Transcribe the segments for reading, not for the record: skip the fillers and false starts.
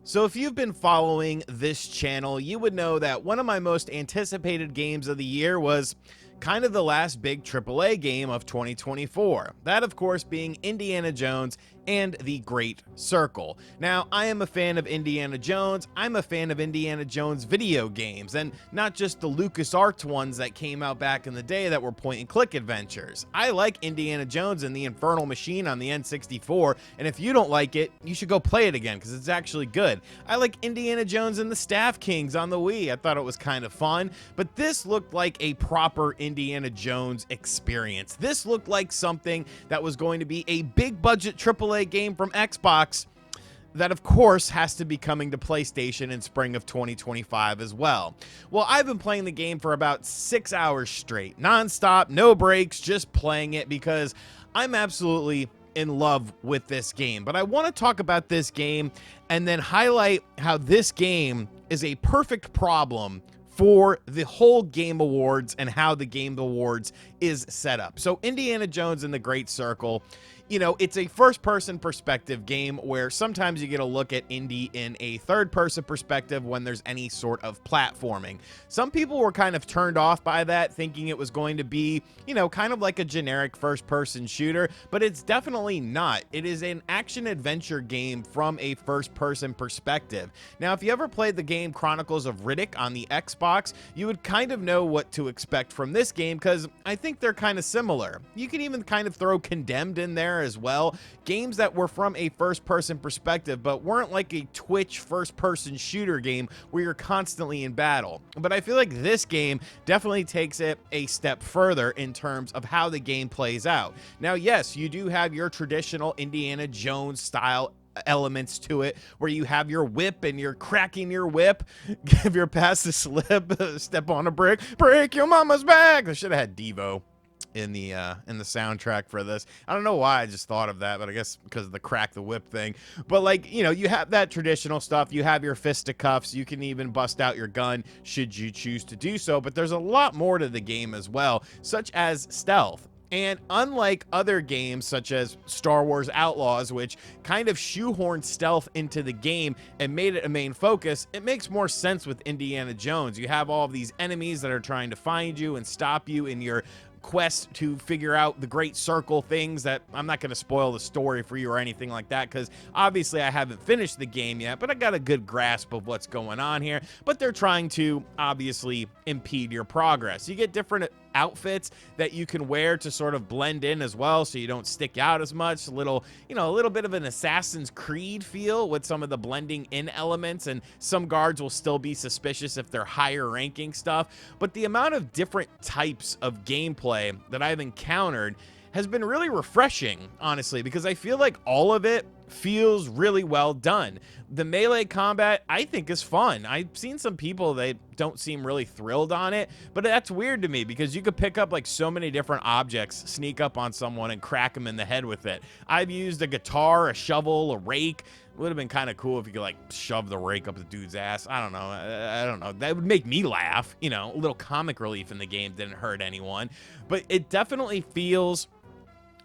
So if you've been following this channel, you would know that one of my most anticipated games of the year was kind of the last big AAA game of 2024. That, of course, being Indiana Jones and the Great Circle. Now, I am a fan of Indiana Jones. I'm a fan of Indiana Jones video games, and not just the LucasArts ones that came out back in the day that were point-and-click adventures. I like Indiana Jones and the Infernal Machine on the N64, and if you don't like it, you should go play it again, because it's actually good. I like Indiana Jones and the Staff Kings on the Wii. I thought it was kind of fun, but this looked like a proper Indiana Jones experience. This looked like something that was going to be a big-budget AAA game from Xbox that, of course, has to be coming to PlayStation in spring of 2025 as well. Well, I've been playing the game for about 6 hours straight, nonstop, no breaks, just playing it because I'm absolutely in love with this game. But I want to talk about this game and then highlight how this game is a perfect problem for the whole Game Awards and how the Game Awards is set up. So Indiana Jones and the Great Circle, you know, it's a first-person perspective game where sometimes you get a look at Indy in a third-person perspective when there's any sort of platforming. Some people were kind of turned off by that, thinking it was going to be, you know, kind of like a generic first-person shooter, but it's definitely not. It is an action-adventure game from a first-person perspective. Now, if you ever played the game Chronicles of Riddick on the Xbox, you would kind of know what to expect from this game because I think they're kind of similar. You can even kind of throw Condemned in there as well. Games that were from a first-person perspective, but weren't like a Twitch first-person shooter game where you're constantly in battle. But I feel like this game definitely takes it a step further in terms of how the game plays out. Now, yes, you do have your traditional Indiana Jones style elements to it where you have your whip and you're cracking your whip, give your pass a slip, step on a brick, break your mama's back. I should have had Devo in the soundtrack for this. I don't know why I just thought of that, but I guess because of the crack the whip thing. But like, you know, you have that traditional stuff, you have your fisticuffs, you can even bust out your gun should you choose to do so, but there's a lot more to the game as well, such as stealth. And unlike other games such as Star Wars Outlaws, which kind of shoehorned stealth into the game and made it a main focus, it makes more sense with Indiana Jones. You have all of these enemies that are trying to find you and stop you in your quest to figure out the Great Circle things that I'm not going to spoil the story for you or anything like that because obviously I haven't finished the game yet, but I got a good grasp of what's going on here. But they're trying to obviously impede your progress. You get different outfits that you can wear to sort of blend in as well so you don't stick out as much. A little bit of an Assassin's Creed feel with some of the blending in elements, and some guards will still be suspicious if they're higher ranking stuff. But the amount of different types of gameplay that I've encountered has been really refreshing, honestly, because I feel like all of it feels really well done. The melee combat, I think, is fun. I've seen some people that don't seem really thrilled on it, but that's weird to me because you could pick up like so many different objects, sneak up on someone and crack them in the head with it. I've used a guitar, a shovel, a rake. It would have been kind of cool if you could like shove the rake up the dude's ass. I don't know. That would make me laugh. You know, a little comic relief in the game didn't hurt anyone, but it definitely feels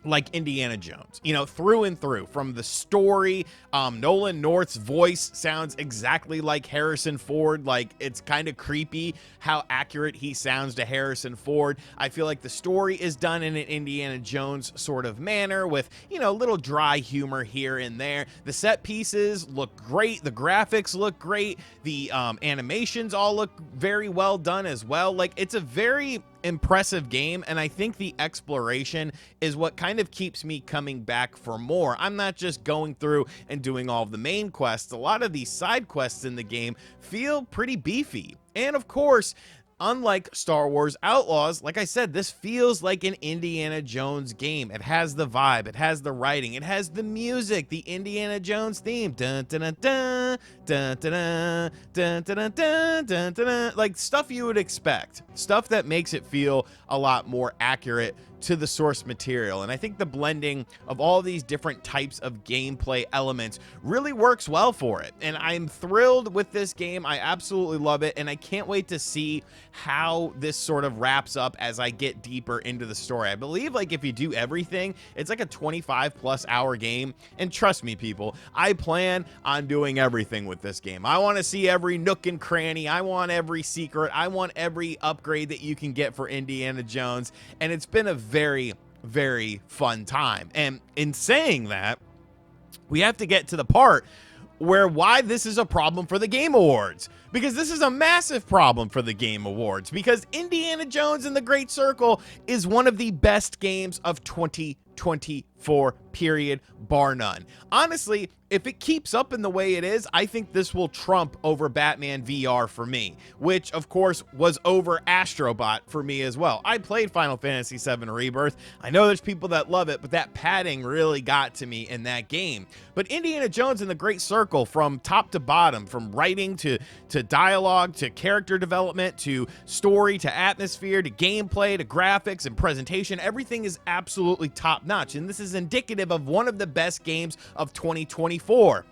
like Indiana Jones, you know, through and through. From the story, Nolan North's voice sounds exactly like Harrison Ford. Like, it's kind of creepy how accurate he sounds to Harrison Ford. I feel like the story is done in an Indiana Jones sort of manner with, you know, little dry humor here and there. The set pieces look great. The graphics look great. The animations all look very well done as well. Like, it's a very impressive game, and I think the exploration is what kind of keeps me coming back for more. I'm not just going through and doing all of the main quests. A lot of these side quests in the game feel pretty beefy. And of course, unlike Star Wars Outlaws, like I said, this feels like an Indiana Jones game. It has the vibe, it has the writing, it has the music, the Indiana Jones theme. Dun, dun, dun, dun, dun, dun, dun, dun, dun, dun, dun, dun, like stuff you would expect. Stuff that makes it feel a lot more accurate to the source material. And I think the blending of all these different types of gameplay elements really works well for it. And I'm thrilled with this game. I absolutely love it. And I can't wait to see how this sort of wraps up as I get deeper into the story. I believe like if you do everything, it's like a 25+ hour game. And trust me, people, I plan on doing everything with this game. I want to see every nook and cranny. I want every secret. I want every upgrade that you can get for Indiana Jones. And it's been a very, very fun time. And in saying that, we have to get to the part where why this is a problem for the Game Awards. Because this is a massive problem for the Game Awards. Because Indiana Jones and the Great Circle is one of the best games of 2024, period, bar none. Honestly, if it keeps up in the way it is, I think this will trump over Batman VR for me, which of course was over Astrobot for me as well. I played Final Fantasy VII Rebirth. I know there's people that love it, but that padding really got to me in that game. But Indiana Jones and the Great Circle, from top to bottom, from writing to dialogue, to character development, to story, to atmosphere, to gameplay, to graphics and presentation, everything is absolutely top notch. And this is indicative of one of the best games of 2024.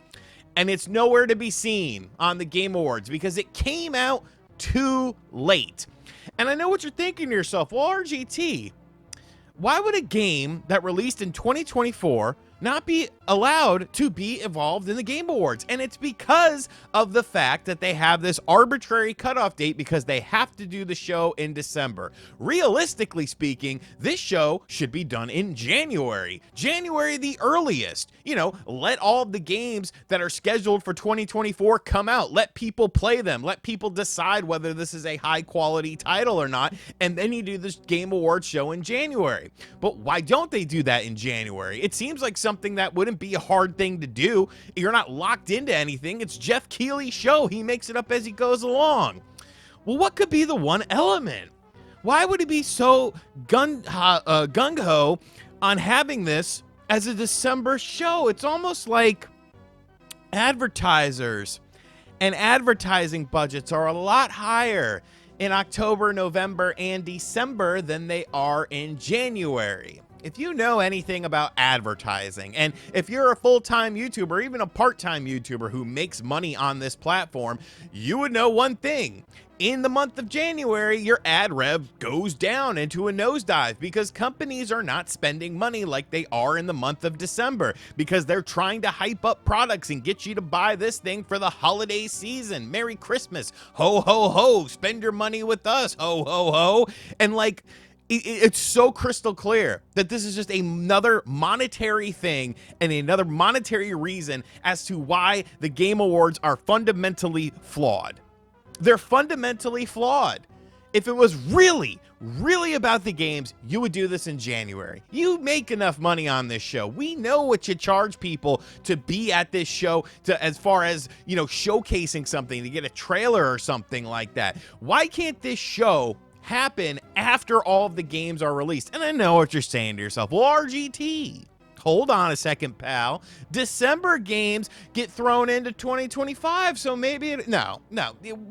And it's nowhere to be seen on the Game Awards because it came out too late. And I know what you're thinking to yourself, well, RGT, why would a game that released in 2024 not be allowed to be involved in the Game Awards? And it's because of the fact that they have this arbitrary cutoff date because they have to do the show in December. Realistically speaking, this show should be done in January. January the earliest. You know, let all the games that are scheduled for 2024 come out. Let people play them. Let people decide whether this is a high quality title or not. And then you do this Game Awards show in January. But why don't they do that in January? It seems like something that wouldn't be a hard thing to do. You're not locked into anything. It's Jeff Keighley's show. He makes it up as he goes along. Well, what could be the one element? Why would he be so gung-ho on having this as a December show? It's almost like advertisers and advertising budgets are a lot higher in October, November, and December than they are in January. If you know anything about advertising, and if you're a full-time YouTuber, or even a part-time YouTuber who makes money on this platform, you would know one thing. In the month of January, your ad rev goes down into a nosedive because companies are not spending money like they are in the month of December because they're trying to hype up products and get you to buy this thing for the holiday season. Merry Christmas. Ho, ho, ho. Spend your money with us. Ho, ho, ho. And like, it's so crystal clear that this is just another monetary thing and another monetary reason as to why the Game Awards are fundamentally flawed. They're fundamentally flawed. If it was really about the games, you would do this in January. You make enough money on this show. We know what you charge people to be at this show, to as far as, you know, showcasing something, to get a trailer or something like that. Why can't this show happen after all of the games are released? And I know what you're saying to yourself. Well, RGT, hold on a second, pal. December games get thrown into 2025, so maybe no.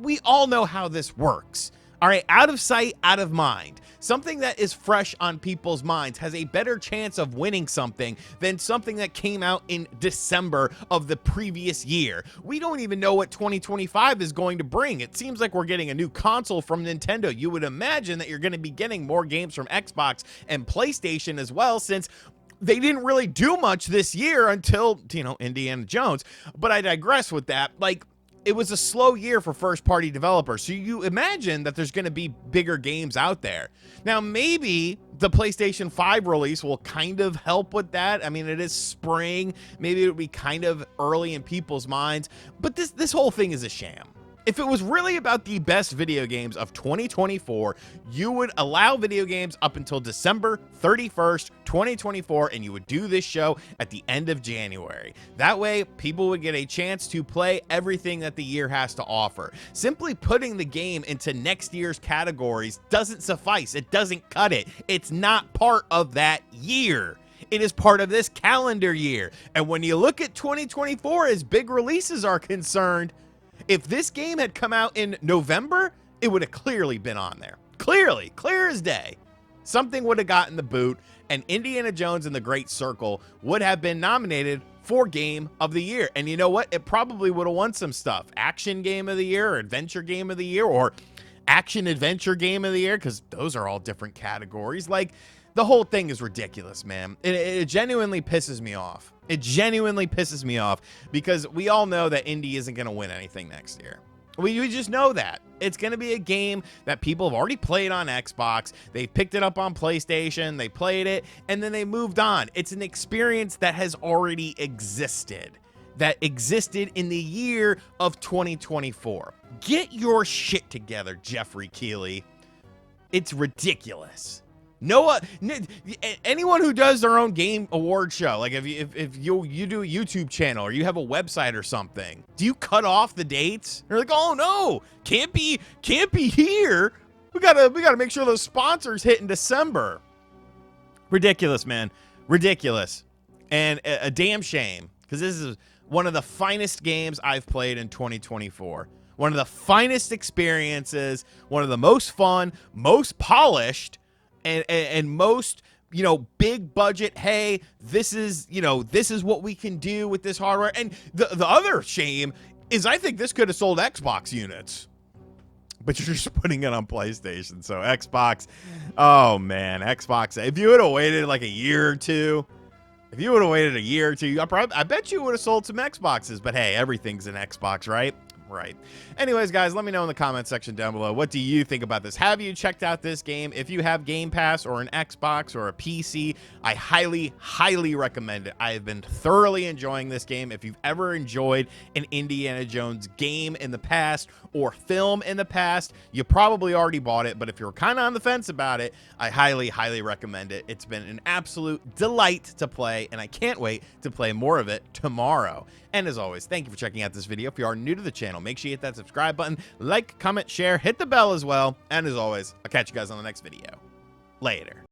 We all know how this works. All right, out of sight, out of mind. Something that is fresh on people's minds has a better chance of winning something than something that came out in December of the previous year. We don't even know what 2025 is going to bring. It seems like we're getting a new console from Nintendo. You would imagine that you're going to be getting more games from Xbox and PlayStation as well, since they didn't really do much this year until, you know, Indiana Jones. But I digress with that. Like, it was a slow year for first-party developers, so you imagine that there's going to be bigger games out there. Now, maybe the PlayStation 5 release will kind of help with that. I mean, it is spring. Maybe it would be kind of early in people's minds, but this whole thing is a sham. If it was really about the best video games of 2024, you would allow video games up until December 31st, 2024, and you would do this show at the end of January. That way, people would get a chance to play everything that the year has to offer. Simply putting the game into next year's categories doesn't suffice. It doesn't cut it. It's not part of that year. It is part of this calendar year. And when you look at 2024 as big releases are concerned, if this game had come out in November, it would have clearly been on there. Clearly, clear as day. something would have gotten the boot, and Indiana Jones and the Great Circle would have been nominated for Game of the Year. And you know what? It probably would have won some stuff. Action Game of the Year, or Adventure Game of the Year, or Action Adventure Game of the Year, because those are all different categories. Like, the whole thing is ridiculous, man. It genuinely pisses me off. It genuinely pisses me off because we all know that Indy isn't going to win anything next year. We just know that. It's going to be a game that people have already played on Xbox. They picked it up on PlayStation. They played it, and then they moved on. It's an experience that has already existed. That existed in the year of 2024. Get your shit together, Jeffrey Keighley. It's ridiculous. Anyone who does their own game award show, like if you do a YouTube channel or you have a website or something, do you cut off the dates? You're like, oh no, can't be here. We gotta make sure those sponsors hit in December. Ridiculous, man, ridiculous, and a damn shame, because this is one of the finest games I've played in 2024. One of the finest experiences, one of the most fun, most polished, and most, you know, big budget. Hey, this is what we can do with this hardware. And the other shame is I think this could have sold Xbox units, but you're just putting it on PlayStation. So Xbox, oh man, Xbox. If you would have waited like a year or two, I bet you would have sold some Xboxes. But hey, everything's an Xbox, right? Right. Anyways, guys, let me know in the comment section down below. What do you think about this? Have you checked out this game? If you have Game Pass or an Xbox or a PC, I highly, highly recommend it. I have been thoroughly enjoying this game. If you've ever enjoyed an Indiana Jones game in the past or film in the past, you probably already bought it. But if you're kind of on the fence about it, I highly, highly recommend it. It's been an absolute delight to play, and I can't wait to play more of it tomorrow. And as always, thank you for checking out this video. If you are new to the channel, make sure you hit that subscribe button, like, comment, share, hit the bell as well. And as always, I'll catch you guys on the next video. Later.